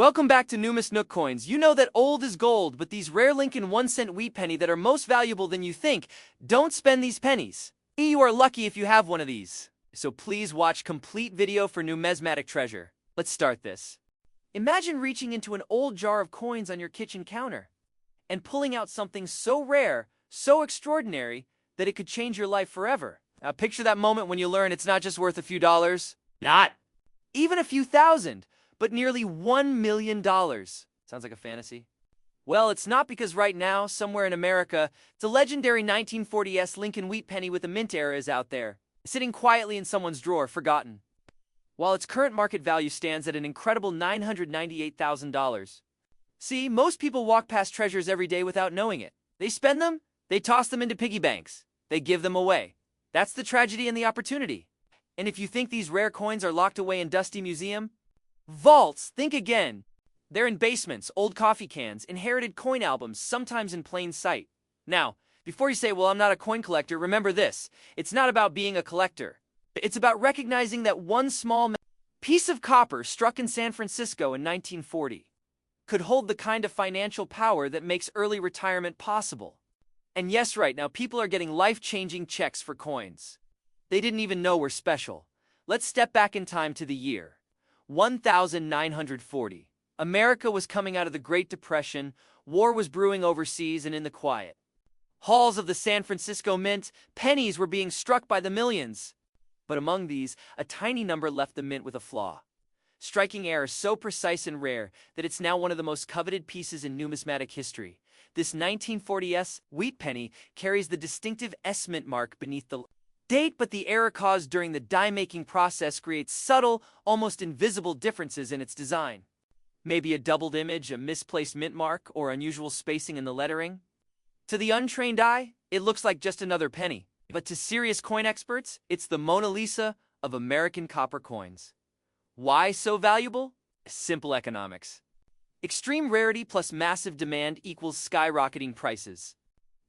Welcome back to Numis Nook Coins. You know that old is gold, but these rare Lincoln 1-cent wheat penny that are most valuable than you think, don't spend these pennies. You are lucky if you have one of these. So please watch complete video for numismatic treasure. Let's start this. Imagine reaching into an old jar of coins on your kitchen counter and pulling out something so rare, so extraordinary, that it could change your life forever. Now picture that moment when you learn it's not just worth a few dollars, not even a few thousand, but nearly $1 million. Sounds like a fantasy? Well, it's not, because right now, somewhere in America, the legendary 1940s Lincoln wheat penny with a mint era is out there, sitting quietly in someone's drawer, forgotten. While its current market value stands at an incredible $998,000. See, most people walk past treasures every day without knowing it. They spend them, they toss them into piggy banks, they give them away. That's the tragedy and the opportunity. And if you think these rare coins are locked away in dusty museum vaults, think again. They're in basements, old coffee cans, inherited coin albums, sometimes in plain sight. Now, before you say, well, I'm not a coin collector, remember this. It's not about being a collector. It's about recognizing that one small piece of copper struck in San Francisco in 1940 could hold the kind of financial power that makes early retirement possible. And yes, right now, people are getting life-changing checks for coins they didn't even know were special. Let's step back in time to the year 1940. America was coming out of the Great Depression, war was brewing overseas, and in the quiet halls of the San Francisco Mint, pennies were being struck by the millions. But among these, a tiny number left the mint with a flaw, striking error so precise and rare that it's now one of the most coveted pieces in numismatic history. This 1940s wheat penny carries the distinctive S mint mark beneath the date, but the error caused during the die-making process creates subtle, almost invisible differences in its design. Maybe a doubled image, a misplaced mint mark, or unusual spacing in the lettering. To the untrained eye, it looks like just another penny. But to serious coin experts, it's the Mona Lisa of American copper coins. Why so valuable? Simple economics. Extreme rarity plus massive demand equals skyrocketing prices.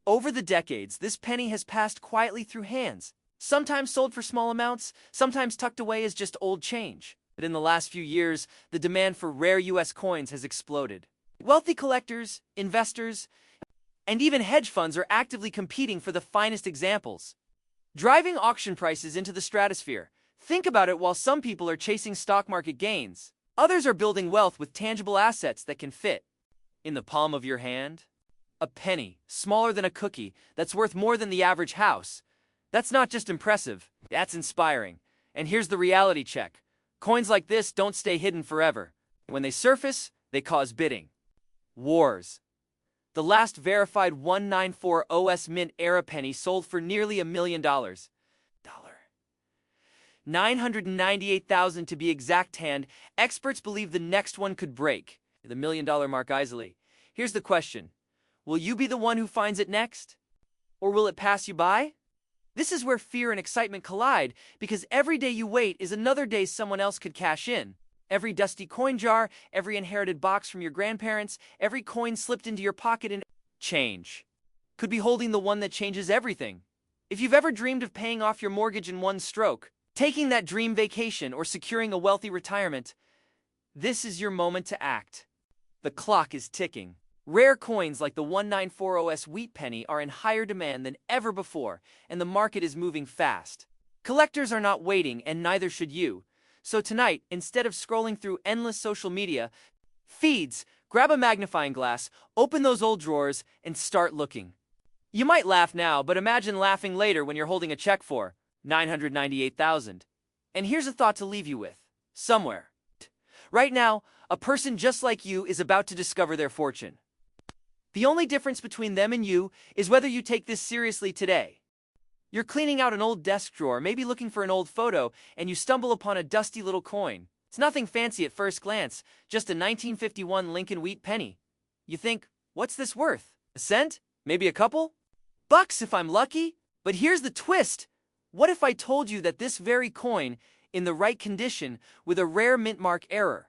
Over the decades, this penny has passed quietly through hands, sometimes sold for small amounts, sometimes tucked away as just old change. But in the last few years, the demand for rare U.S. coins has exploded. Wealthy collectors, investors, and even hedge funds are actively competing for the finest examples, driving auction prices into the stratosphere. Think about it. While some people are chasing stock market gains, others are building wealth with tangible assets that can fit in the palm of your hand. A penny, smaller than a cookie, that's worth more than the average house. That's not just impressive, that's inspiring. And here's the reality check. Coins like this don't stay hidden forever. When they surface, they cause bidding wars. The last verified 1940s mint era penny sold for nearly $1 million. $998,000 to be exact. Hand experts believe the next one could break the $1 million mark easily. Here's the question. Will you be the one who finds it next? Or will it pass you by? This is where fear and excitement collide, because every day you wait is another day someone else could cash in. Every dusty coin jar, every inherited box from your grandparents, every coin slipped into your pocket in change could be holding the one that changes everything. If you've ever dreamed of paying off your mortgage in one stroke, taking that dream vacation, or securing a wealthy retirement, this is your moment to act. The clock is ticking. Rare coins like the 1940s wheat penny are in higher demand than ever before, and the market is moving fast. Collectors are not waiting, and neither should you. So tonight, instead of scrolling through endless social media feeds, grab a magnifying glass, open those old drawers, and start looking. You might laugh now, but imagine laughing later when you're holding a check for $998,000. And here's a thought to leave you with. Somewhere right now, a person just like you is about to discover their fortune. The only difference between them and you is whether you take this seriously today. You're cleaning out an old desk drawer, maybe looking for an old photo, and you stumble upon a dusty little coin. It's nothing fancy at first glance, just a 1951 Lincoln wheat penny. You think, what's this worth? A cent? Maybe a couple bucks if I'm lucky? But here's the twist. What if I told you that this very coin, in the right condition, with a rare mint mark error,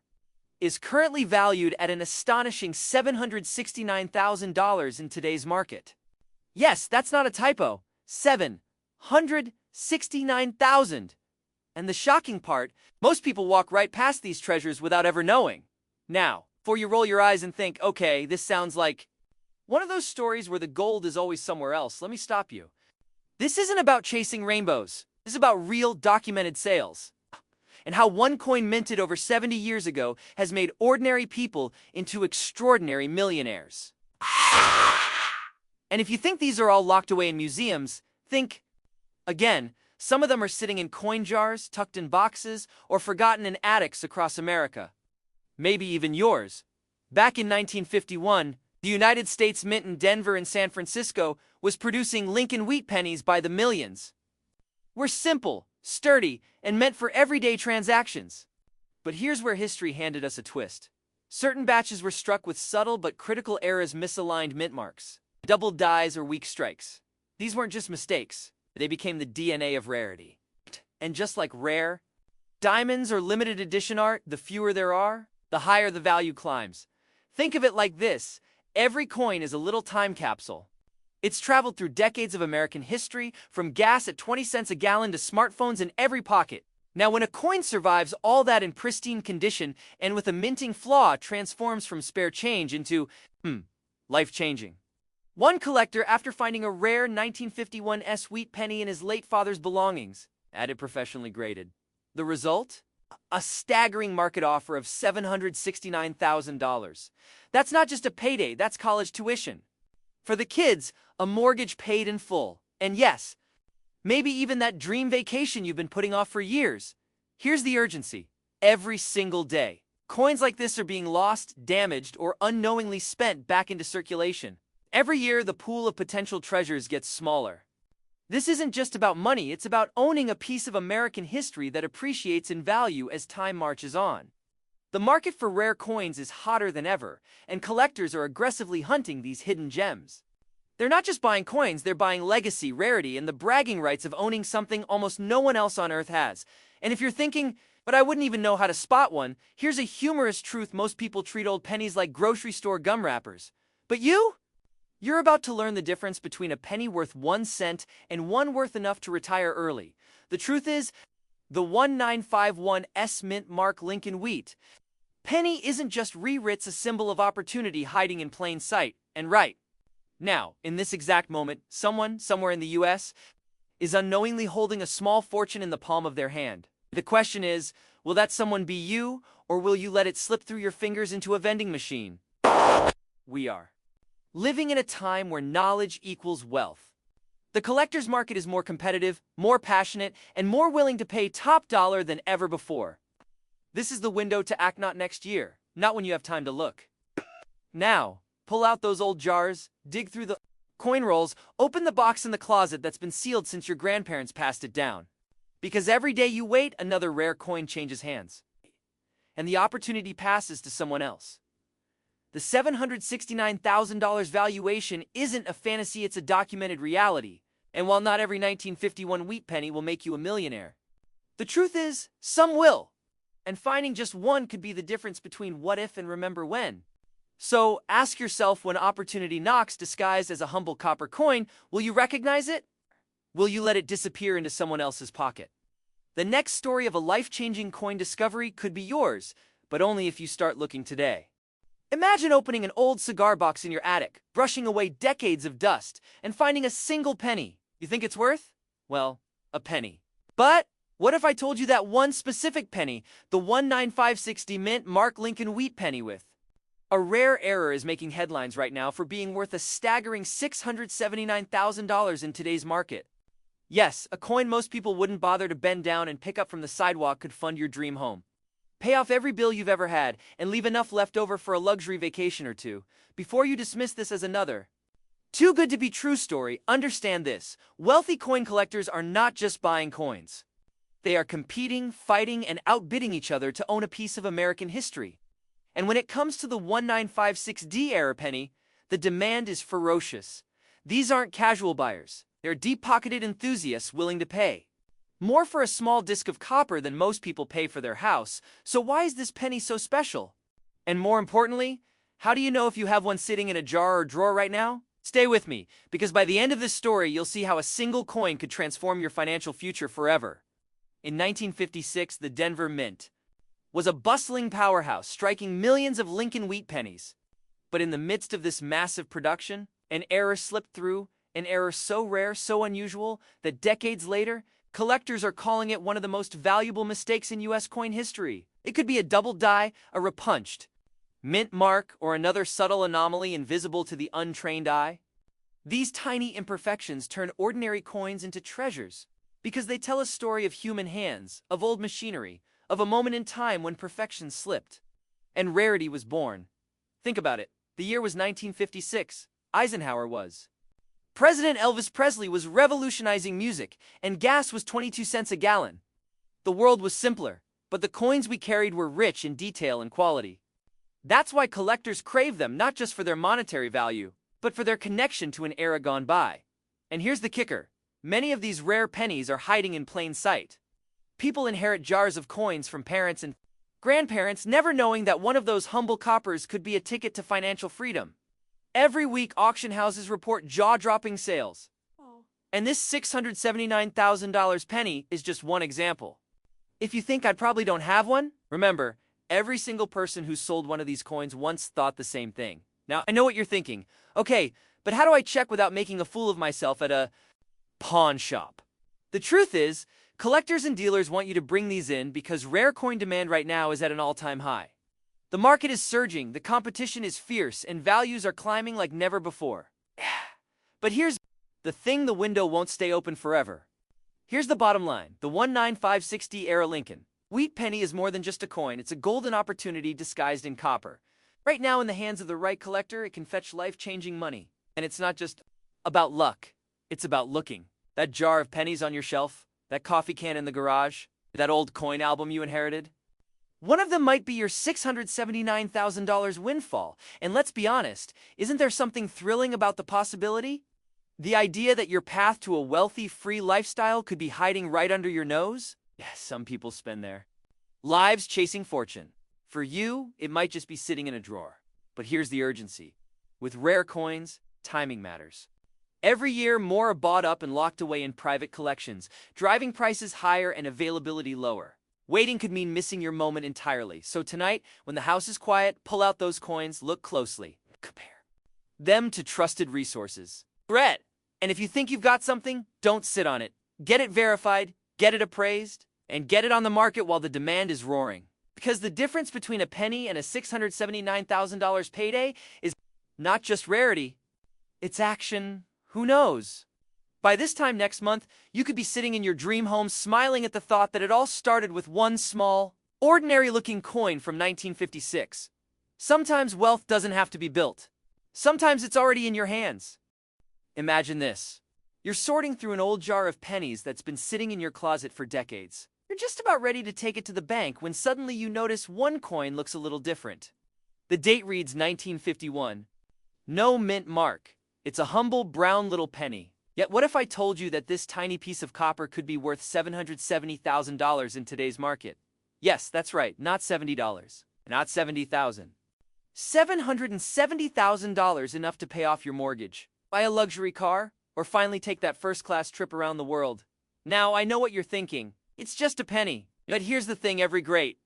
is currently valued at an astonishing $769,000 in today's market? Yes, that's not a typo. $769,000. And the shocking part, most people walk right past these treasures without ever knowing. Now, Before you roll your eyes and think, okay, this sounds like one of those stories where the gold is always somewhere else, let me stop you. This isn't about chasing rainbows. This is about real documented sales. And how one coin minted over 70 years ago has made ordinary people into extraordinary millionaires. And if you think these are all locked away in museums, think again. Some of them are sitting in coin jars, tucked in boxes, or forgotten in attics across America. Maybe even yours. Back in 1951, the United States Mint in Denver and San Francisco was producing Lincoln wheat pennies by the millions. We're simple, sturdy, and meant for everyday transactions. But here's where history handed us a twist. Certain batches were struck with subtle but critical errors, misaligned mint marks, double dies, or weak strikes. These weren't just mistakes. They became the DNA of rarity. And just like rare diamonds or limited edition art, the fewer there are, the higher the value climbs. Think of it like this. Every coin is a little time capsule. It's traveled through decades of American history, from gas at 20 cents a gallon to smartphones in every pocket. Now, when a coin survives all that in pristine condition and with a minting flaw transforms from spare change into, life-changing. One collector, after finding a rare 1951 wheat penny in his late father's belongings, had it professionally graded. The result? A staggering market offer of $769,000. That's not just a payday, that's college tuition. For the kids, a mortgage paid in full. And yes, maybe even that dream vacation you've been putting off for years. Here's the urgency. Every single day, coins like this are being lost, damaged, or unknowingly spent back into circulation. Every year, the pool of potential treasures gets smaller. This isn't just about money, it's about owning a piece of American history that appreciates in value as time marches on. The market for rare coins is hotter than ever, and collectors are aggressively hunting these hidden gems. They're not just buying coins, they're buying legacy, rarity, and the bragging rights of owning something almost no one else on Earth has. And if you're thinking, but I wouldn't even know how to spot one, here's a humorous truth: most people treat old pennies like grocery store gum wrappers. But you're about to learn the difference between a penny worth 1 cent and one worth enough to retire early. The truth is, the 1951 Mint Mark Lincoln wheat penny isn't just it's a symbol of opportunity hiding in plain sight. And right now, in this exact moment, someone, somewhere in the US, is unknowingly holding a small fortune in the palm of their hand. The question is, will that someone be you, or will you let it slip through your fingers into a vending machine? We are living in a time where knowledge equals wealth. The collector's market is more competitive, more passionate, and more willing to pay top dollar than ever before. This is the window to act, not next year, not when you have time to look. Now, pull out those old jars, dig through the coin rolls, open the box in the closet that's been sealed since your grandparents passed it down. Because every day you wait, another rare coin changes hands. And the opportunity passes to someone else. The $769,000 valuation isn't a fantasy, it's a documented reality. And while not every 1951 wheat penny will make you a millionaire, the truth is, some will. And finding just one could be the difference between what if and remember when. So ask yourself, when opportunity knocks disguised as a humble copper coin, will you recognize it? Will you let it disappear into someone else's pocket? The next story of a life-changing coin discovery could be yours, but only if you start looking today. Imagine opening an old cigar box in your attic, brushing away decades of dust, and finding a single penny. You think it's worth? Well, a penny. But what if I told you that one specific penny, the 19560 Mint Mark Lincoln wheat penny with a rare error, is making headlines right now for being worth a staggering $679,000 in today's market? Yes, a coin most people wouldn't bother to bend down and pick up from the sidewalk could fund your dream home. Pay off every bill you've ever had, and leave enough left over for a luxury vacation or two. Before you dismiss this as another too good to be true story, understand this: wealthy coin collectors are not just buying coins. They are competing, fighting, and outbidding each other to own a piece of American history. And when it comes to the 1956D era penny, the demand is ferocious. These aren't casual buyers. They're deep-pocketed enthusiasts willing to pay more for a small disc of copper than most people pay for their house. So why is this penny so special? And more importantly, how do you know if you have one sitting in a jar or drawer right now? Stay with me, because by the end of this story, you'll see how a single coin could transform your financial future forever. In 1956, the Denver Mint was a bustling powerhouse, striking millions of Lincoln wheat pennies. But in the midst of this massive production, an error slipped through, an error so rare, so unusual, that decades later, collectors are calling it one of the most valuable mistakes in U.S. coin history. It could be a double die, a repunched mint mark, or another subtle anomaly invisible to the untrained eye. These tiny imperfections turn ordinary coins into treasures, because they tell a story of human hands, of old machinery, of a moment in time when perfection slipped, and rarity was born. Think about it. The year was 1956. Eisenhower was President. Elvis Presley was revolutionizing music, and gas was 22 cents a gallon. The world was simpler, but the coins we carried were rich in detail and quality. That's why collectors crave them, not just for their monetary value, but for their connection to an era gone by. And here's the kicker. Many of these rare pennies are hiding in plain sight. People inherit jars of coins from parents and grandparents, never knowing that one of those humble coppers could be a ticket to financial freedom. Every week, auction houses report jaw-dropping sales. And this $679,000 penny is just one example. If you think I probably don't have one, remember, every single person who sold one of these coins once thought the same thing. Now, I know what you're thinking. Okay, but how do I check without making a fool of myself at a pawn shop? The truth is, collectors and dealers want you to bring these in because rare coin demand right now is at an all-time high. The market is surging, the competition is fierce, and values are climbing like never before. But here's the thing: the window won't stay open forever. Here's the bottom line: the 19560 era Lincoln wheat penny is more than just a coin. It's a golden opportunity disguised in copper. Right now, in the hands of the right collector, it can fetch life-changing money. And it's not just about luck. It's about looking. That jar of pennies on your shelf, that coffee can in the garage, that old coin album you inherited. One of them might be your $679,000 windfall. And let's be honest, isn't there something thrilling about the possibility? The idea that your path to a wealthy, free lifestyle could be hiding right under your nose? Yes, some people spend their lives chasing fortune. For you, it might just be sitting in a drawer. But here's the urgency. With rare coins, timing matters. Every year, more are bought up and locked away in private collections, driving prices higher and availability lower. Waiting could mean missing your moment entirely. So tonight, when the house is quiet, pull out those coins, look closely, compare them to trusted resources. Brett, and if you think you've got something, don't sit on it. Get it verified, get it appraised, and get it on the market while the demand is roaring. Because the difference between a penny and a $679,000 payday is not just rarity, it's action. Who knows? By this time next month, you could be sitting in your dream home smiling at the thought that it all started with one small, ordinary-looking coin from 1956. Sometimes wealth doesn't have to be built. Sometimes it's already in your hands. Imagine this. You're sorting through an old jar of pennies that's been sitting in your closet for decades. You're just about ready to take it to the bank when suddenly you notice one coin looks a little different. The date reads 1951. No mint mark. It's a humble brown little penny. Yet what if I told you that this tiny piece of copper could be worth $770,000 in today's market? Yes, that's right, not $70, not $70,000. $770,000, enough to pay off your mortgage, buy a luxury car, or finally take that first-class trip around the world. Now, I know what you're thinking. It's just a penny. But here's the thing: every great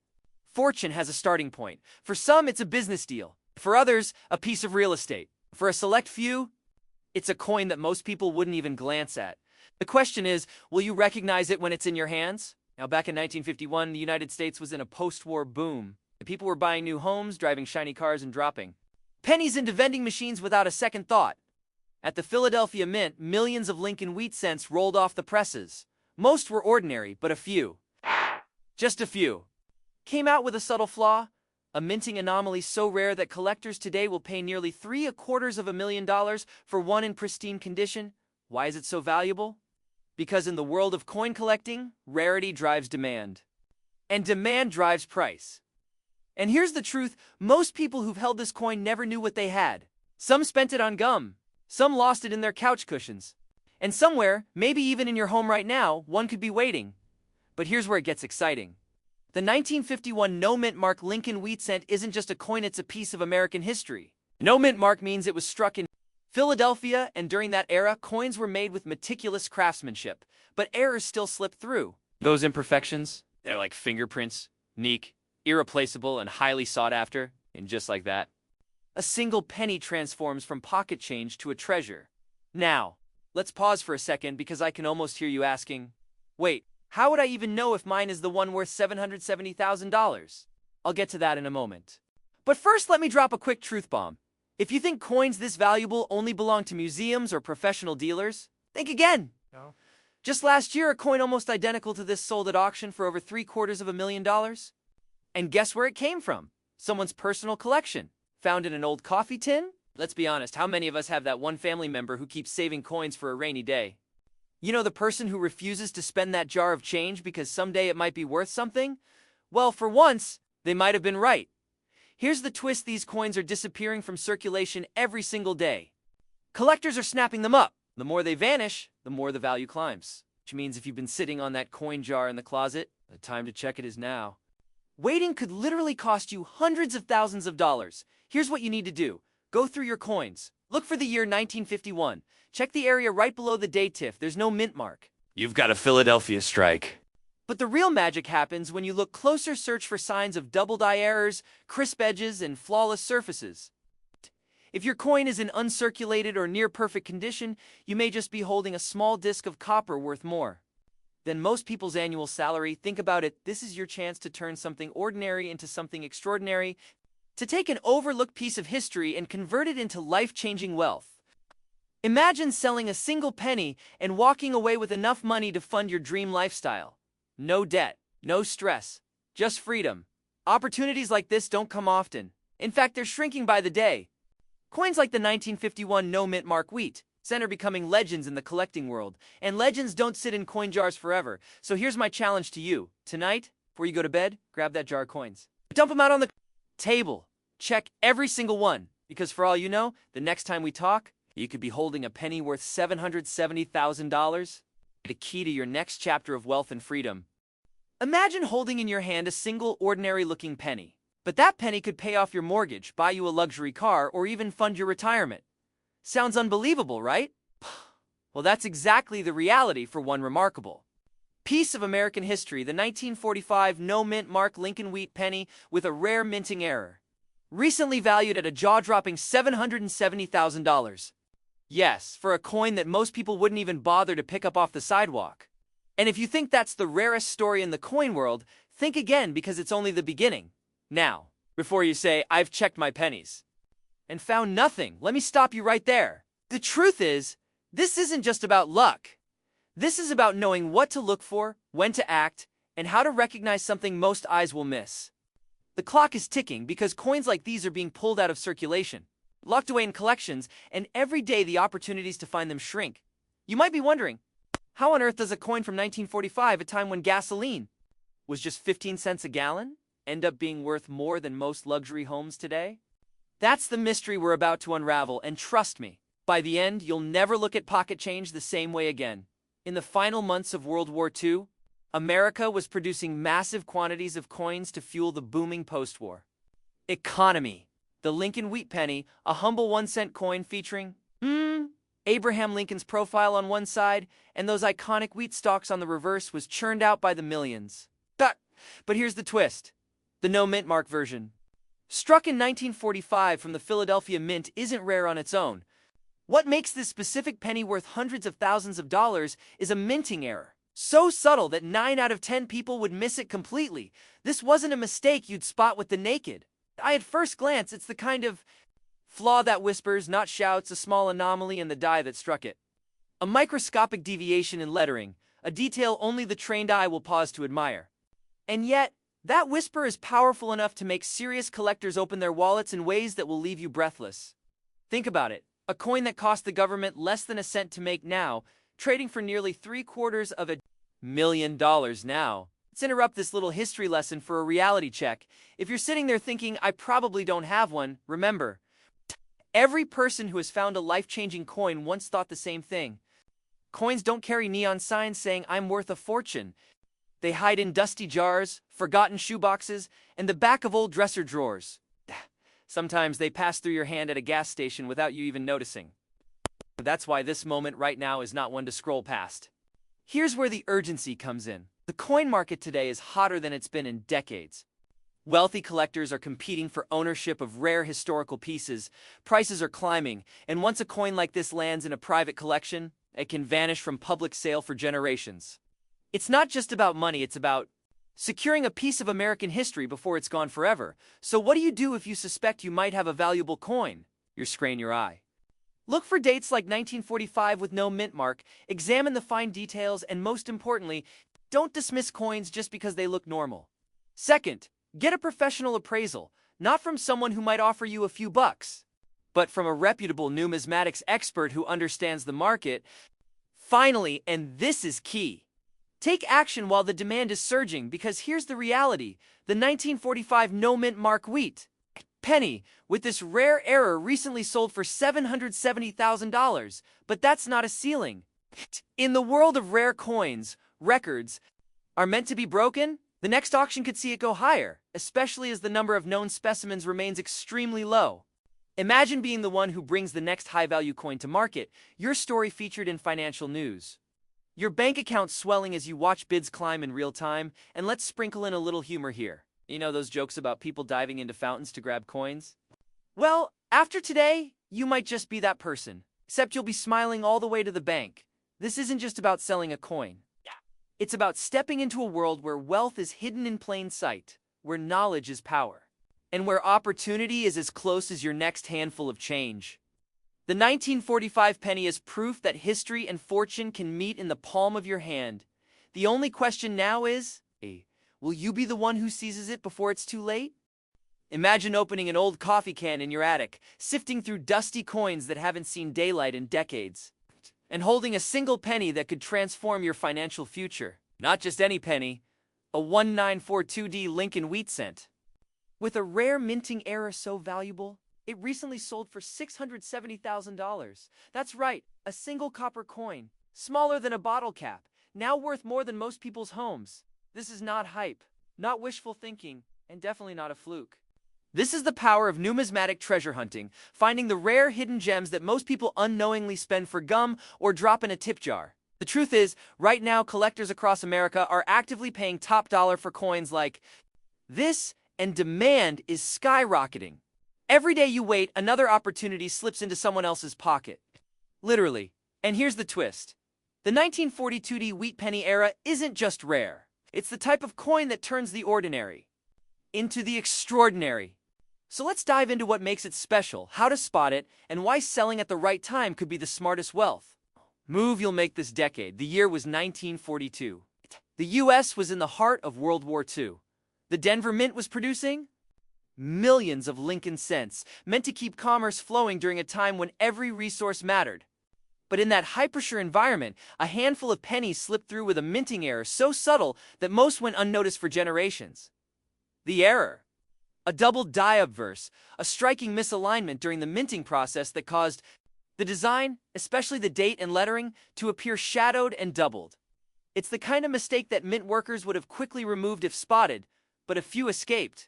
fortune has a starting point. For some, it's a business deal. For others, a piece of real estate. For a select few, it's a coin that most people wouldn't even glance at. The question is, will you recognize it when it's in your hands? Now, back in 1951, the United States was in a post-war boom. The people were buying new homes, driving shiny cars, and dropping pennies into vending machines without a second thought. At the Philadelphia Mint, millions of Lincoln wheat cents rolled off the presses. Most were ordinary, but a few, just a few, came out with a subtle flaw, a minting anomaly so rare that collectors today will pay nearly $750,000 for one in pristine condition. Why is it so valuable? Because in the world of coin collecting, rarity drives demand, and demand drives price. And here's the truth: most people who've held this coin never knew what they had. Some spent it on gum, some lost it in their couch cushions, and somewhere, maybe even in your home right now, one could be waiting. But here's where it gets exciting. The 1951 no mint mark Lincoln wheat cent isn't just a coin, it's a piece of American history. No mint mark means it was struck in Philadelphia, and during that era, coins were made with meticulous craftsmanship, but errors still slip through. Those imperfections, they're like fingerprints, nique, irreplaceable and highly sought after, and just like that, a single penny transforms from pocket change to a treasure. Now, let's pause for a second because I can almost hear you asking, wait, how would I even know if mine is the one worth $770,000? I'll get to that in a moment. But first, let me drop a quick truth bomb. If you think coins this valuable only belong to museums or professional dealers, think again. No. Just last year, a coin almost identical to this sold at auction for over $750,000. And guess where it came from? Someone's personal collection. Found in an old coffee tin? Let's be honest, how many of us have that one family member who keeps saving coins for a rainy day? You know, the person who refuses to spend that jar of change because someday it might be worth something? Well, for once, they might have been right. Here's the twist: these coins are disappearing from circulation every single day. Collectors are snapping them up. The more they vanish, the more the value climbs. Which means if you've been sitting on that coin jar in the closet, the time to check it is now. Waiting could literally cost you hundreds of thousands of dollars. Here's what you need to do. Go through your coins. Look for the year 1951. Check the area right below the dative. There's no mint mark. You've got a Philadelphia strike. But the real magic happens when you look closer. Search for signs of double-die errors, crisp edges, and flawless surfaces. If your coin is in uncirculated or near-perfect condition, you may just be holding a small disc of copper worth more than most people's annual salary. Think about it. This is your chance to turn something ordinary into something extraordinary, to take an overlooked piece of history and convert it into life-changing wealth. Imagine selling a single penny and walking away with enough money to fund your dream lifestyle. No debt, no stress, just freedom. Opportunities like this don't come often. In fact, they're shrinking by the day. Coins like the 1951 no mint mark wheat cent are becoming legends in the collecting world, and legends don't sit in coin jars forever. So here's my challenge to you. Tonight, before you go to bed, grab that jar of coins. Dump them out on the table. Check every single one, because for all you know, the next time we talk, you could be holding a penny worth $770,000. The key to your next chapter of wealth and freedom. Imagine holding in your hand a single ordinary-looking penny. But that penny could pay off your mortgage, buy you a luxury car, or even fund your retirement. Sounds unbelievable, right? Well, that's exactly the reality for one remarkable piece of American history: the 1945 no mint mark Lincoln wheat penny with a rare minting error. Recently valued at a jaw-dropping $770,000. Yes, for a coin that most people wouldn't even bother to pick up off the sidewalk. And if you think that's the rarest story in the coin world, think again, because it's only the beginning. Now, before you say, I've checked my pennies and found nothing, let me stop you right there. The truth is, this isn't just about luck. This is about knowing what to look for, when to act, and how to recognize something most eyes will miss. The clock is ticking because coins like these are being pulled out of circulation, locked away in collections, and every day the opportunities to find them shrink. You might be wondering, how on earth does a coin from 1945, a time when gasoline was just 15 cents a gallon, end up being worth more than most luxury homes today? That's the mystery we're about to unravel, and trust me, by the end, you'll never look at pocket change the same way again. In the final months of World War II, America was producing massive quantities of coins to fuel the booming post-war economy. The Lincoln wheat penny, a humble 1-cent coin featuring Abraham Lincoln's profile on one side and those iconic wheat stalks on the reverse, was churned out by the millions. But here's the twist. The no mint mark version, struck in 1945 from the Philadelphia Mint, isn't rare on its own. What makes this specific penny worth hundreds of thousands of dollars is a minting error, so subtle that 9 out of 10 people would miss it completely. This wasn't a mistake you'd spot with the naked eye at first glance. It's the kind of flaw that whispers, not shouts, a small anomaly in the die that struck it. A microscopic deviation in lettering, a detail only the trained eye will pause to admire. And yet, that whisper is powerful enough to make serious collectors open their wallets in ways that will leave you breathless. Think about it. A coin that cost the government less than a cent to make now, trading for nearly $750,000 now. Let's interrupt this little history lesson for a reality check. If you're sitting there thinking, I probably don't have one, remember, every person who has found a life-changing coin once thought the same thing. Coins don't carry neon signs saying, I'm worth a fortune. They hide in dusty jars, forgotten shoeboxes, and the back of old dresser drawers. Sometimes they pass through your hand at a gas station without you even noticing. That's why this moment right now is not one to scroll past. Here's where the urgency comes in. The coin market today is hotter than it's been in decades. Wealthy collectors are competing for ownership of rare historical pieces, prices are climbing, and once a coin like this lands in a private collection, it can vanish from public sale for generations. It's not just about money, it's about securing a piece of American history before it's gone forever. So what do you do if you suspect you might have a valuable coin? You're screen your eye. Look for dates like 1945 with no mint mark, examine the fine details, and most importantly, don't dismiss coins just because they look normal. Second, get a professional appraisal, not from someone who might offer you a few bucks, but from a reputable numismatics expert who understands the market. Finally, and this is key, take action while the demand is surging, because here's the reality. The 1945 no mint mark wheat penny with this rare error recently sold for $770,000, but that's not a ceiling. In the world of rare coins, records are meant to be broken. The next auction could see it go higher, especially as the number of known specimens remains extremely low. Imagine being the one who brings the next high-value coin to market, your story featured in financial news, your bank account swelling as you watch bids climb in real time, and let's sprinkle in a little humor here. You know those jokes about people diving into fountains to grab coins? Well, after today, you might just be that person, except you'll be smiling all the way to the bank. This isn't just about selling a coin. It's about stepping into a world where wealth is hidden in plain sight, where knowledge is power, and where opportunity is as close as your next handful of change. The 1945 penny is proof that history and fortune can meet in the palm of your hand. The only question now is, will you be the one who seizes it before it's too late? Imagine opening an old coffee can in your attic, sifting through dusty coins that haven't seen daylight in decades, and holding a single penny that could transform your financial future. Not just any penny, a 1942D Lincoln wheat cent. With a rare minting error so valuable, it recently sold for $670,000. That's right, a single copper coin, smaller than a bottle cap, now worth more than most people's homes. This is not hype, not wishful thinking, and definitely not a fluke. This is the power of numismatic treasure hunting, finding the rare hidden gems that most people unknowingly spend for gum or drop in a tip jar. The truth is, right now collectors across America are actively paying top dollar for coins like this, and demand is skyrocketing. Every day you wait, another opportunity slips into someone else's pocket. Literally. And here's the twist. The 1942D wheat penny era isn't just rare. It's the type of coin that turns the ordinary into the extraordinary. So let's dive into what makes it special, how to spot it, and why selling at the right time could be the smartest wealth move you'll make this decade. The year was 1942. The US was in the heart of World War II. The Denver Mint was producing millions of Lincoln cents, meant to keep commerce flowing during a time when every resource mattered. But in that high-pressure environment, a handful of pennies slipped through with a minting error so subtle that most went unnoticed for generations. The error: a double die-obverse, a striking misalignment during the minting process that caused the design, especially the date and lettering, to appear shadowed and doubled. It's the kind of mistake that mint workers would have quickly removed if spotted, but a few escaped.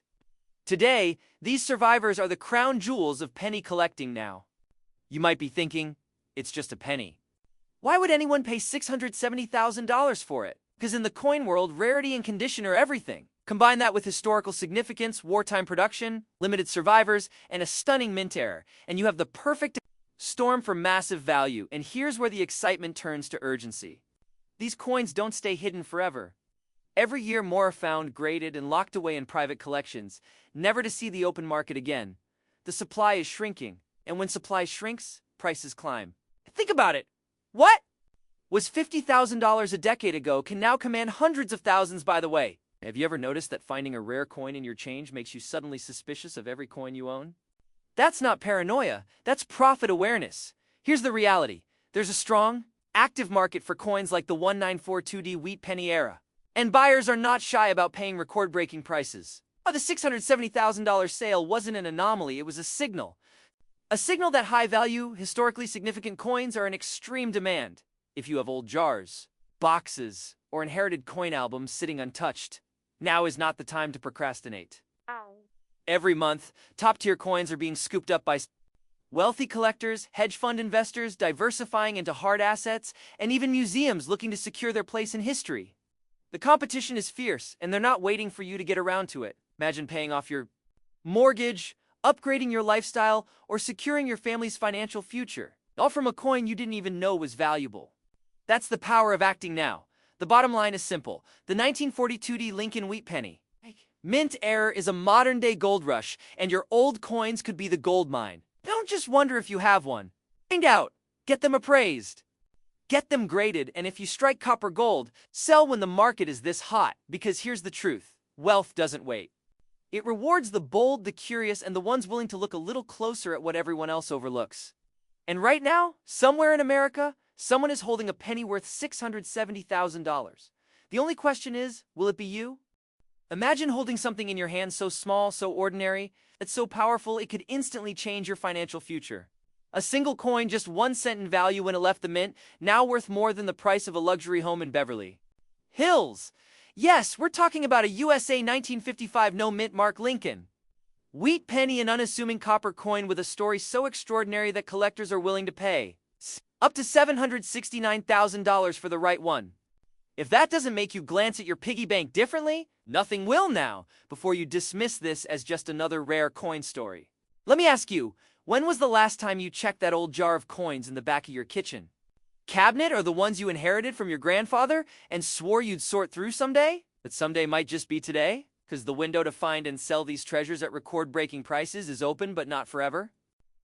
Today, these survivors are the crown jewels of penny collecting now. You might be thinking, it's just a penny. Why would anyone pay $670,000 for it? Because in the coin world, rarity and condition are everything. Combine that with historical significance, wartime production, limited survivors, and a stunning mint error, and you have the perfect storm for massive value. And here's where the excitement turns to urgency. These coins don't stay hidden forever. Every year more are found, graded, and locked away in private collections, never to see the open market again. The supply is shrinking, and when supply shrinks, prices climb. Think about it. What was $50,000 a decade ago can now command hundreds of thousands, by the way. Have you ever noticed that finding a rare coin in your change makes you suddenly suspicious of every coin you own? That's not paranoia, that's profit awareness. Here's the reality. There's a strong, active market for coins like the 1942D wheat penny era. And buyers are not shy about paying record-breaking prices. The $670,000 sale wasn't an anomaly, it was a signal. A signal that high-value, historically significant coins are in extreme demand. If you have old jars, boxes, or inherited coin albums sitting untouched, now is not the time to procrastinate. Every month, top-tier coins are being scooped up by wealthy collectors, hedge fund investors diversifying into hard assets, and even museums looking to secure their place in history. The competition is fierce, and they're not waiting for you to get around to it. Imagine paying off your mortgage, upgrading your lifestyle, or securing your family's financial future, all from a coin you didn't even know was valuable. That's the power of acting now. The bottom line is simple. The 1942 Lincoln Wheat Penny mint era is a modern-day gold rush, and your old coins could be the gold mine. Don't just wonder if you have one. Find out. Get them appraised. Get them graded, and if you strike copper gold, sell when the market is this hot, because here's the truth. Wealth doesn't wait. It rewards the bold, the curious, and the ones willing to look a little closer at what everyone else overlooks. And right now, somewhere in America, someone is holding a penny worth $670,000. The only question is, will it be you? Imagine holding something in your hand so small, so ordinary, that's so powerful it could instantly change your financial future. A single coin, just 1 cent in value when it left the mint, now worth more than the price of a luxury home in Beverly Hills. Yes, we're talking about a USA 1955 no-mint mark Lincoln Wheat Penny, an unassuming copper coin with a story so extraordinary that collectors are willing to pay up to $769,000 for the right one. If that doesn't make you glance at your piggy bank differently, nothing will now, before you dismiss this as just another rare coin story. Let me ask you, when was the last time you checked that old jar of coins in the back of your kitchen cabinet, or the ones you inherited from your grandfather and swore you'd sort through someday? But someday might just be today, because the window to find and sell these treasures at record-breaking prices is open but not forever.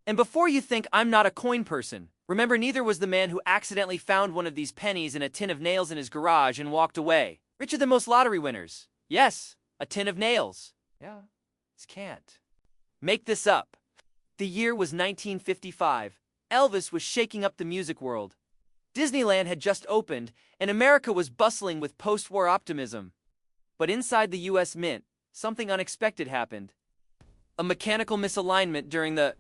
And before you think I'm not a coin person, remember neither was the man who accidentally found one of these pennies in a tin of nails in his garage and walked away, richer than most lottery winners. Yes, a tin of nails. Yeah, this can't make this up. The year was 1955. Elvis was shaking up the music world. Disneyland had just opened, and America was bustling with post-war optimism. But inside the U.S. Mint, something unexpected happened. A mechanical misalignment during the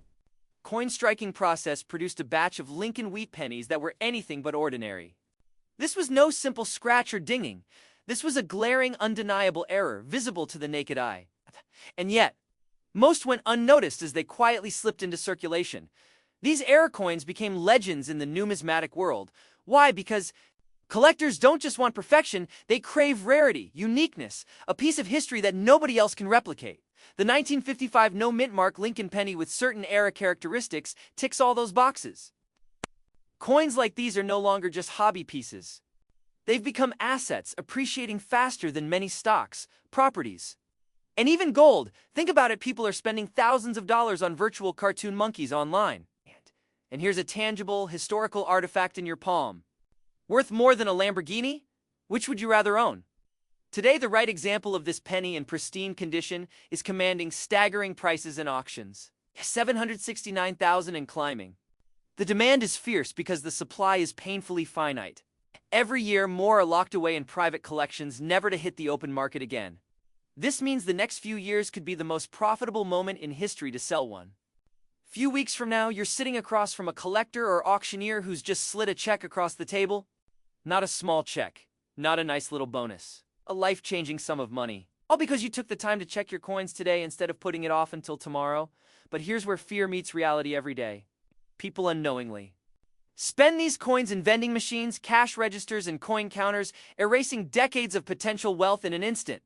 coin-striking process produced a batch of Lincoln Wheat Pennies that were anything but ordinary. This was no simple scratch or dinging. This was a glaring, undeniable error, visible to the naked eye. And yet, most went unnoticed as they quietly slipped into circulation. These error coins became legends in the numismatic world. Why? Because collectors don't just want perfection, they crave rarity, uniqueness, a piece of history that nobody else can replicate. The 1955 no-mint mark Lincoln penny with certain era characteristics ticks all those boxes. Coins like these are no longer just hobby pieces. They've become assets, appreciating faster than many stocks, properties, and even gold. Think about it, people are spending thousands of dollars on virtual cartoon monkeys online. And here's a tangible, historical artifact in your palm. Worth more than a Lamborghini? Which would you rather own? Today, the right example of this penny in pristine condition is commanding staggering prices in auctions. $769,000 and climbing. The demand is fierce because the supply is painfully finite. Every year, more are locked away in private collections, never to hit the open market again. This means the next few years could be the most profitable moment in history to sell one. Few weeks from now, you're sitting across from a collector or auctioneer who's just slid a check across the table. Not a small check, not a nice little bonus, a life-changing sum of money. All because you took the time to check your coins today instead of putting it off until tomorrow. But here's where fear meets reality every day. People unknowingly spend these coins in vending machines, cash registers, and coin counters, erasing decades of potential wealth in an instant.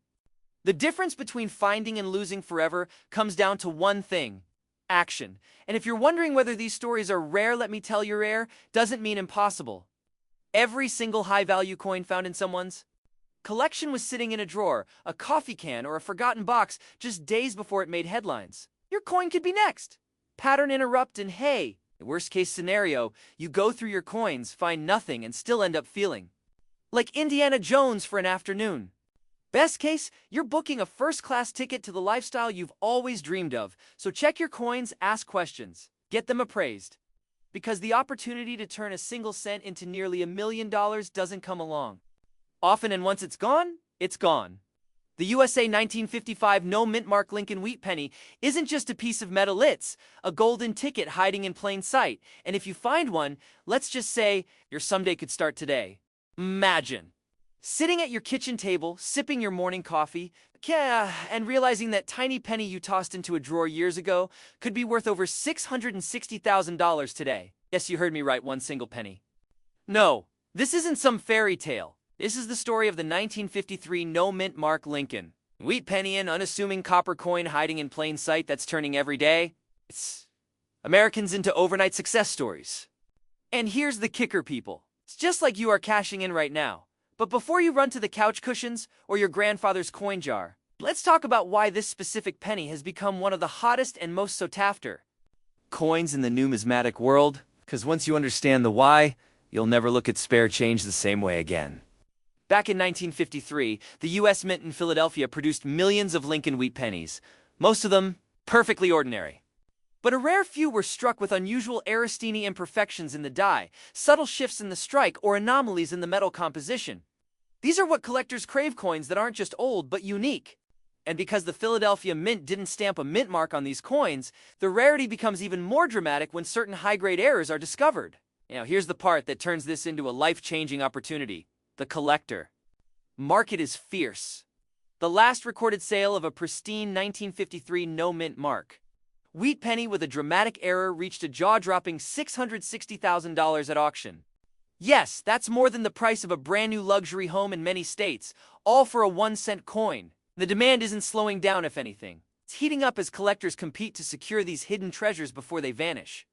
The difference between finding and losing forever comes down to one thing: action. And if you're wondering whether these stories are rare, let me tell you, rare doesn't mean impossible. Every single high-value coin found in someone's collection was sitting in a drawer, a coffee can, or a forgotten box just days before it made headlines. Your coin could be next. Pattern interrupt, and hey, worst-case scenario, you go through your coins, find nothing, and still end up feeling like Indiana Jones for an afternoon. Best case, you're booking a first-class ticket to the lifestyle you've always dreamed of. So check your coins, ask questions, get them appraised. Because the opportunity to turn a single cent into nearly $1 million doesn't come along often, and once it's gone, it's gone. The USA 1955 no-mint mark Lincoln Wheat Penny isn't just a piece of metal, it's a golden ticket hiding in plain sight. And if you find one, let's just say your someday could start today. Imagine sitting at your kitchen table, sipping your morning coffee, and realizing that tiny penny you tossed into a drawer years ago could be worth over $660,000 today. Yes, you heard me right, one single penny. No, this isn't some fairy tale. This is the story of the 1953 no-mint mark Lincoln Wheat penny, an unassuming copper coin hiding in plain sight that's turning every day. It's Americans into overnight success stories. And here's the kicker, people. It's just like you are cashing in right now. But before you run to the couch cushions or your grandfather's coin jar, let's talk about why this specific penny has become one of the hottest and most sought after coins in the numismatic world. Because once you understand the why, you'll never look at spare change the same way again. Back in 1953, the U.S. Mint in Philadelphia produced millions of Lincoln wheat pennies, most of them perfectly ordinary. But a rare few were struck with unusual Aristini imperfections in the die, subtle shifts in the strike, or anomalies in the metal composition. These are what collectors crave: coins that aren't just old but unique. And because the Philadelphia Mint didn't stamp a mint mark on these coins, the rarity becomes even more dramatic when certain high-grade errors are discovered. Now, here's the part that turns this into a life-changing opportunity: the collector. Market is fierce. The last recorded sale of a pristine 1953 no-mint mark wheat penny with a dramatic error reached a jaw-dropping $660,000 at auction. Yes, that's more than the price of a brand-new luxury home in many states, all for a 1-cent coin. The demand isn't slowing down, if anything. It's heating up as collectors compete to secure these hidden treasures before they vanish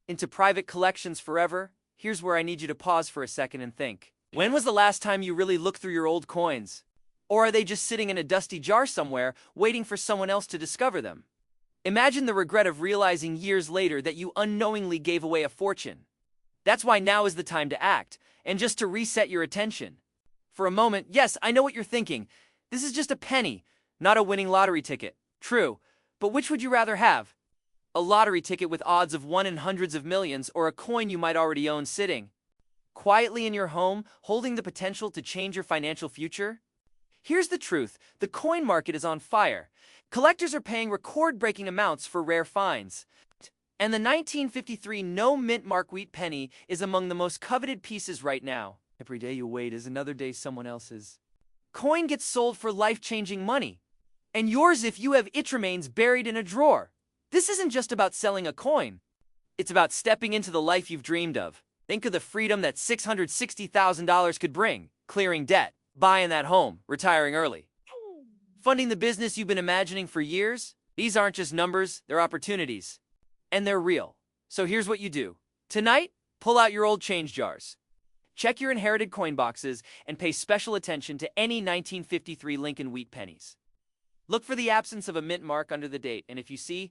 into private collections forever. Here's where I need you to pause for a second and think. When was the last time you really looked through your old coins? Or are they just sitting in a dusty jar somewhere, waiting for someone else to discover them? Imagine the regret of realizing years later that you unknowingly gave away a fortune. That's why now is the time to act, and just to reset your attention. For a moment, yes, I know what you're thinking. This is just a penny, not a winning lottery ticket. True, but which would you rather have? A lottery ticket with odds of 1 in hundreds of millions, or a coin you might already own sitting quietly in your home, holding the potential to change your financial future? Here's the truth: the coin market is on fire. Collectors are paying record-breaking amounts for rare finds. And the 1953 no-mint mark wheat penny is among the most coveted pieces right now. Every day you wait is another day someone else's coin gets sold for life-changing money. And yours if you have it remains buried in a drawer. This isn't just about selling a coin. It's about stepping into the life you've dreamed of. Think of the freedom that $660,000 could bring: clearing debt, buying that home, retiring early, funding the business you've been imagining for years. These aren't just numbers, they're opportunities. And they're real. So here's what you do. Tonight, pull out your old change jars. Check your inherited coin boxes and pay special attention to any 1953 Lincoln wheat pennies. Look for the absence of a mint mark under the date, and if you see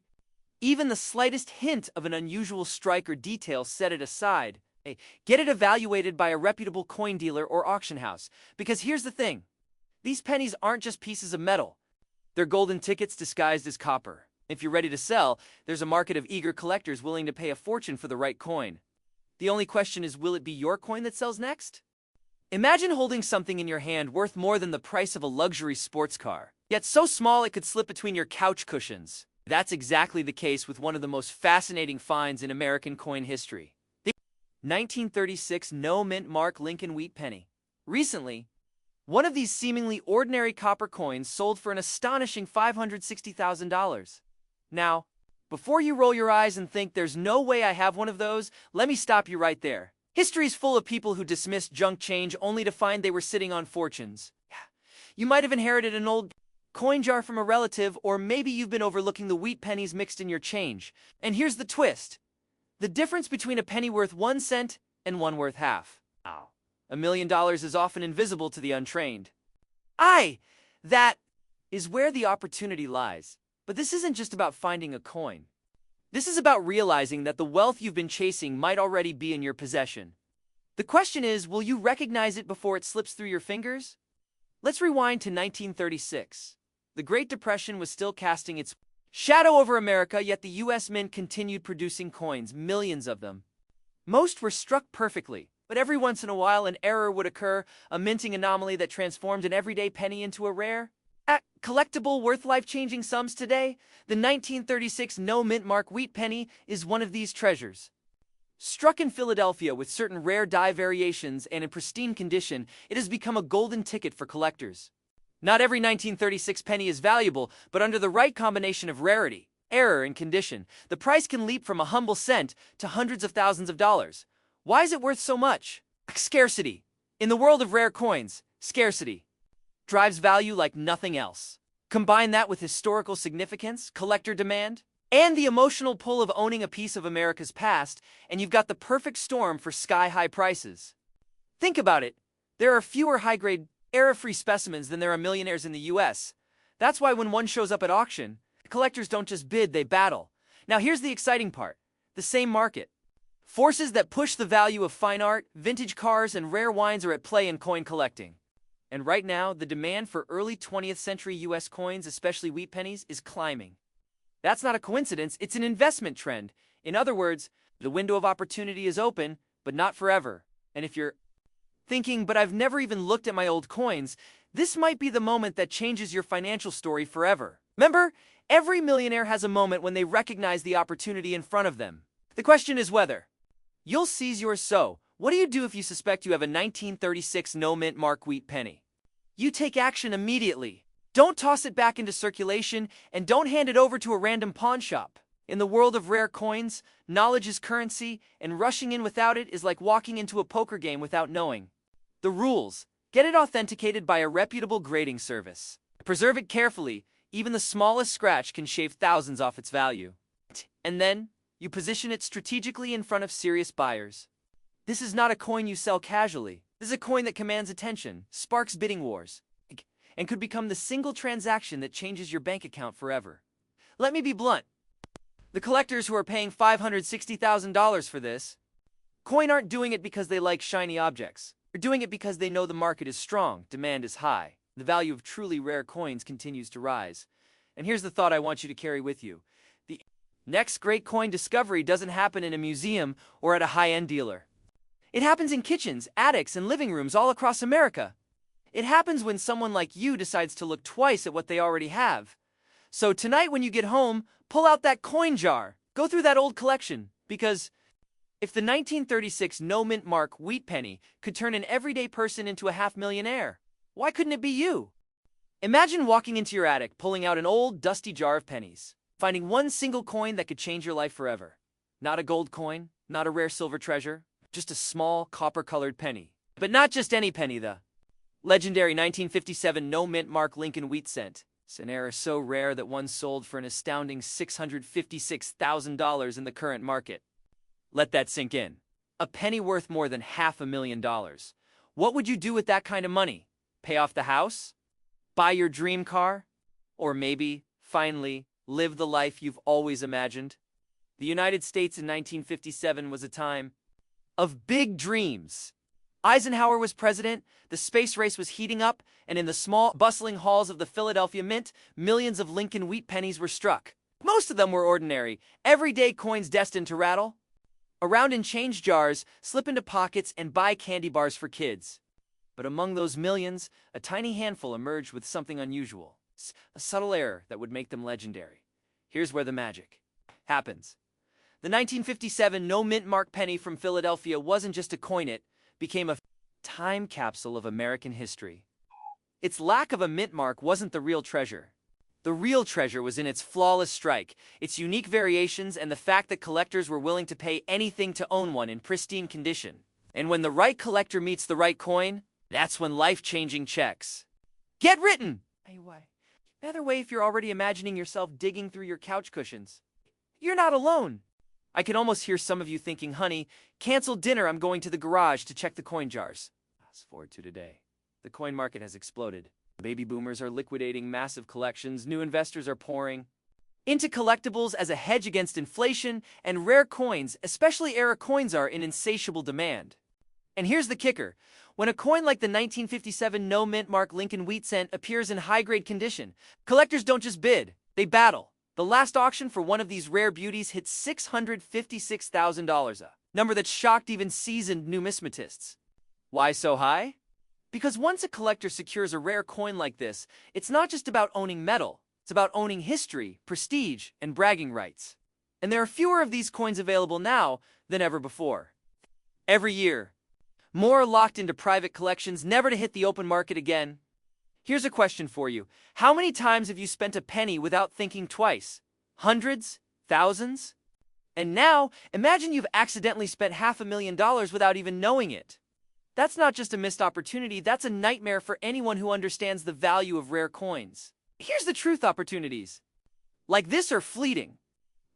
even the slightest hint of an unusual strike or detail, set it aside. Hey, get it evaluated by a reputable coin dealer or auction house. Because here's the thing: these pennies aren't just pieces of metal. They're golden tickets disguised as copper. If you're ready to sell, there's a market of eager collectors willing to pay a fortune for the right coin. The only question is, will it be your coin that sells next? Imagine holding something in your hand worth more than the price of a luxury sports car, yet so small it could slip between your couch cushions. That's exactly the case with one of the most fascinating finds in American coin history: the 1936 no-mint mark Lincoln wheat penny. Recently, one of these seemingly ordinary copper coins sold for an astonishing $560,000. Now, before you roll your eyes and think there's no way I have one of those, let me stop you right there. History's full of people who dismissed junk change only to find they were sitting on fortunes. You might have inherited an old coin jar from a relative, or maybe you've been overlooking the wheat pennies mixed in your change. And here's the twist: the difference between a penny worth 1 cent and one worth half. $1 million is often invisible to the untrained. That is where the opportunity lies. But this isn't just about finding a coin. This is about realizing that the wealth you've been chasing might already be in your possession. The question is, will you recognize it before it slips through your fingers? Let's rewind to 1936. The Great Depression was still casting its shadow over America, yet the U.S. Mint continued producing coins, millions of them. Most were struck perfectly, but every once in a while an error would occur, a minting anomaly that transformed an everyday penny into a rare collectible worth life-changing sums. Today, the 1936 no-mint mark wheat penny is one of these treasures. Struck in Philadelphia with certain rare die variations and in pristine condition, it has become a golden ticket for collectors. Not every 1936 penny is valuable, but under the right combination of rarity, error, and condition, the price can leap from a humble cent to hundreds of thousands of dollars. Why is it worth so much? Scarcity. In the world of rare coins, scarcity drives value like nothing else. Combine that with historical significance, collector demand, and the emotional pull of owning a piece of America's past, and you've got the perfect storm for sky-high prices. Think about it. There are fewer high-grade, error-free specimens than there are millionaires in the US. That's why when one shows up at auction, collectors don't just bid, they battle. Now here's the exciting part. The same market. Forces that push the value of fine art, vintage cars, and rare wines are at play in coin collecting. And right now, the demand for early 20th century US coins, especially wheat pennies, is climbing. That's not a coincidence, it's an investment trend. In other words, the window of opportunity is open, but not forever. And if you're thinking, but I've never even looked at my old coins, this might be the moment that changes your financial story forever. Remember, every millionaire has a moment when they recognize the opportunity in front of them. The question is whether you'll seize yours. So, what do you do if you suspect you have a 1936 no-mint mark wheat penny? You take action immediately. Don't toss it back into circulation, and don't hand it over to a random pawn shop. In the world of rare coins, knowledge is currency, and rushing in without it is like walking into a poker game without knowing the rules. Get it authenticated by a reputable grading service. Preserve it carefully. Even the smallest scratch can shave thousands off its value. And then, you position it strategically in front of serious buyers. This is not a coin you sell casually. This is a coin that commands attention, sparks bidding wars, and could become the single transaction that changes your bank account forever. Let me be blunt. The collectors who are paying $560,000 for this coin aren't doing it because they like shiny objects. They're doing it because they know the market is strong, demand is high. The value of truly rare coins continues to rise. And here's the thought I want you to carry with you. The next great coin discovery doesn't happen in a museum or at a high-end dealer. It happens in kitchens, attics, and living rooms all across America. It happens when someone like you decides to look twice at what they already have. So tonight when you get home, pull out that coin jar. Go through that old collection, because if the 1936 no-mint mark wheat penny could turn an everyday person into a half-millionaire, why couldn't it be you? Imagine walking into your attic, pulling out an old, dusty jar of pennies, finding one single coin that could change your life forever. Not a gold coin, not a rare silver treasure, just a small, copper-colored penny. But not just any penny, the legendary 1957 no-mint mark Lincoln wheat cent. It's an error so rare that one sold for an astounding $656,000 in the current market. Let that sink in. A penny worth more than $500,000. What would you do with that kind of money? Pay off the house? Buy your dream car? Or maybe, finally, live the life you've always imagined? The United States in 1957 was a time of big dreams. Eisenhower was president, the space race was heating up, and in the small, bustling halls of the Philadelphia Mint, millions of Lincoln wheat pennies were struck. Most of them were ordinary, everyday coins destined to rattle around in change jars, slip into pockets, and buy candy bars for kids. But among those millions, a tiny handful emerged with something unusual, a subtle error that would make them legendary. Here's where the magic happens. The 1957 no-mint mark penny from Philadelphia wasn't just a coin, it became a time capsule of American history. Its lack of a mint mark wasn't the real treasure. The real treasure was in its flawless strike, its unique variations, and the fact that collectors were willing to pay anything to own one in pristine condition. And when the right collector meets the right coin, that's when life-changing checks get written. Either way, if you're already imagining yourself digging through your couch cushions, you're not alone. I can almost hear some of you thinking, honey, cancel dinner, I'm going to the garage to check the coin jars. Fast forward to today. The coin market has exploded. Baby boomers are liquidating massive collections, new investors are pouring into collectibles as a hedge against inflation, and rare coins, especially era coins, are in insatiable demand. And here's the kicker. When a coin like the 1957 no-mint mark Lincoln wheat cent appears in high-grade condition, collectors don't just bid, they battle. The last auction for one of these rare beauties hit $656,000, a number that shocked even seasoned numismatists. Why so high? Because once a collector secures a rare coin like this, it's not just about owning metal, it's about owning history, prestige, and bragging rights. And there are fewer of these coins available now than ever before. Every year, more are locked into private collections, never to hit the open market again. Here's a question for you. How many times have you spent a penny without thinking twice? Hundreds? Thousands? And now, imagine you've accidentally spent $500,000 without even knowing it. That's not just a missed opportunity, that's a nightmare for anyone who understands the value of rare coins. Here's the truth: opportunities like this are fleeting.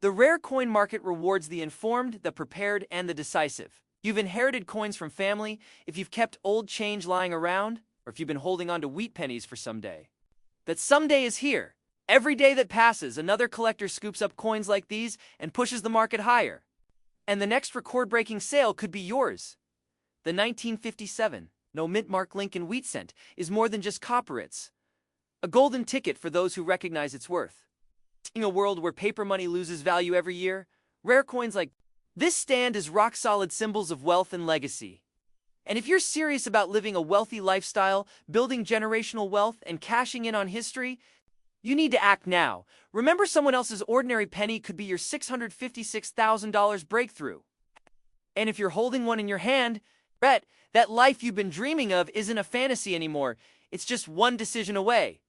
The rare coin market rewards the informed, the prepared, and the decisive. You've inherited coins from family, if you've kept old change lying around, or if you've been holding on to wheat pennies for someday. That someday is here. Every day that passes, another collector scoops up coins like these and pushes the market higher. And the next record-breaking sale could be yours. The 1957 no mint mark Lincoln wheat cent is more than just copper, it's a golden ticket for those who recognize its worth. In a world where paper money loses value every year, rare coins like this stand as rock-solid symbols of wealth and legacy. And if you're serious about living a wealthy lifestyle, building generational wealth, and cashing in on history, you need to act now. Remember, someone else's ordinary penny could be your $656,000 breakthrough. And if you're holding one in your hand, bet that life you've been dreaming of isn't a fantasy anymore. It's just one decision away.